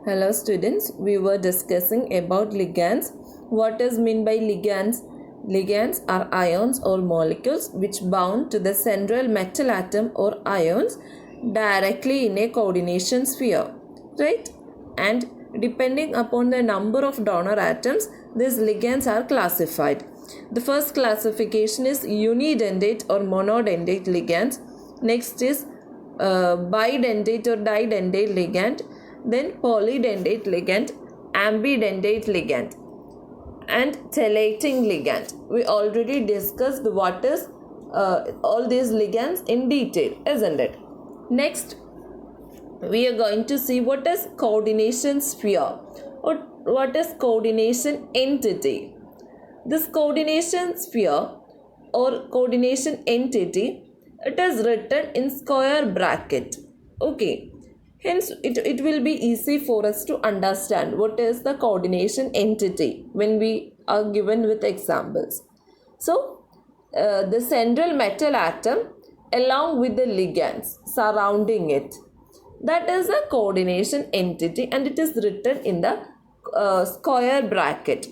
Hello students, we were discussing about ligands. What is meant by ligands? Ligands are ions or molecules which bound to the central metal atom or ions directly in a coordination sphere, right? And depending upon the number of donor atoms, these ligands are classified. The first classification is unidentate or monodentate ligands. Next is bidentate or didentate ligand, then polydentate ligand, ambidentate ligand, and chelating ligand. We already discussed what is all these ligands in detail, isn't it? Next, we are going to see what is coordination sphere or what is coordination entity. This coordination sphere or coordination entity, it is written in square bracket. Okay, hence it will be easy for us to understand what is the coordination entity when we are given with examples. So the central metal atom along with the ligands surrounding it, that is a coordination entity, and it is written in the square bracket.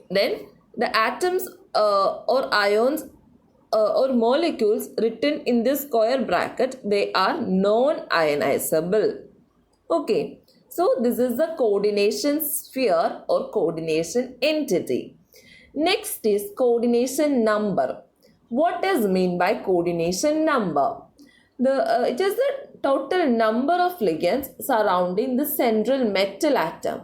Then the atoms or ions or molecules written in this square bracket, they are non-ionizable. Okay, so this is the coordination sphere or coordination entity. Next is coordination number. What is meant by coordination number? It is the total number of ligands surrounding the central metal atom.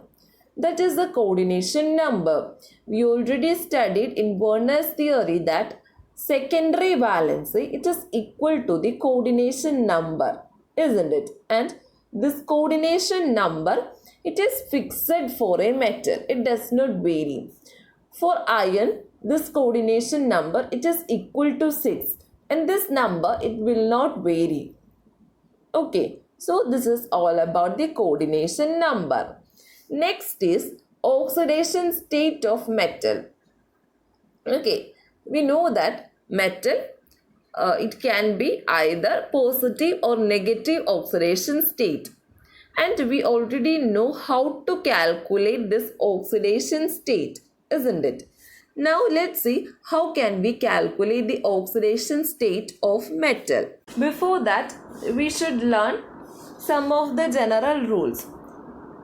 That is the coordination number. We already studied in Werner's theory that secondary valency, it is equal to the coordination number, isn't it? And this coordination number, it is fixed for a metal. It does not vary. For iron, this coordination number, it is equal to 6. And this number, it will not vary. Okay, so this is all about the coordination number. Next is oxidation state of metal. Okay, we know that metal, it can be either positive or negative oxidation state. And we already know how to calculate this oxidation state, isn't it? Now let's see how can we calculate the oxidation state of metal. Before that, we should learn some of the general rules.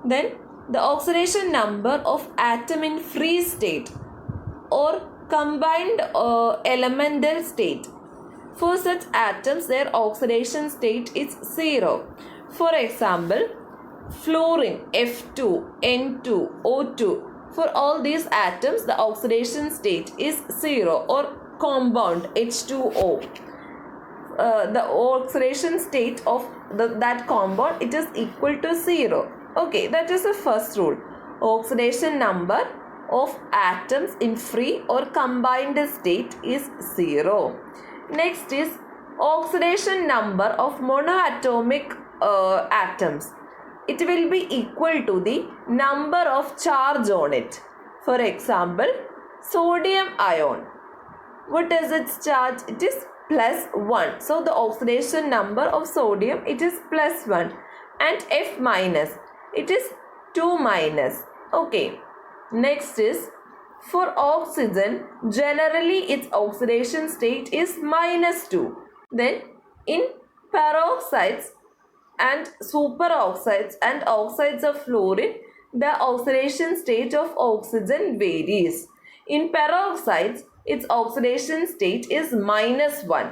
Then the oxidation number of atom in free state or combined elemental state. For such atoms, their oxidation state is 0. For example, fluorine F2, N2, O2. For all these atoms, the oxidation state is 0, or compound H2O. The oxidation state of that compound, it is equal to 0. Okay, that is the first rule. Oxidation number of atoms in free or combined state is 0. Next is oxidation number of monoatomic atoms. It will be equal to the number of charge on it. For example, sodium ion. What is its charge? It is plus 1. So the oxidation number of sodium, it is plus 1. And F minus, it is 2 minus. Okay. Next is for oxygen, generally its oxidation state is minus 2. Then in peroxides and superoxides and oxides of fluorine, the oxidation state of oxygen varies. In peroxides, its oxidation state is minus 1.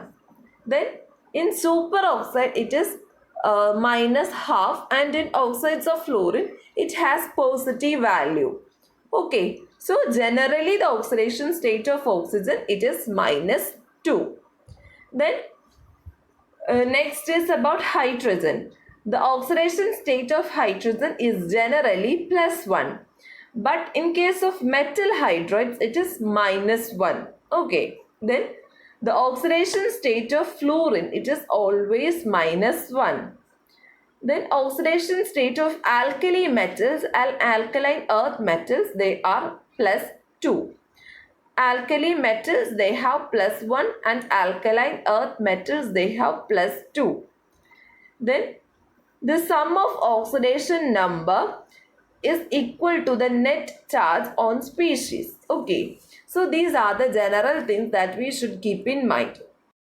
Then in superoxide, it is minus half, and in oxides of fluorine, it has positive value. Okay, so generally the oxidation state of oxygen, it is minus 2. Then next is about hydrogen. The oxidation state of hydrogen is generally plus 1. But in case of metal hydrides, it is minus 1. Okay. Then the oxidation state of fluorine, it is always minus 1. Then oxidation state of alkali metals and alkaline earth metals, they are plus 2. Alkali metals, they have plus 1, and alkaline earth metals, they have plus 2. Then The sum of oxidation number is equal to the net charge on species. Okay. So these are the general things that we should keep in mind.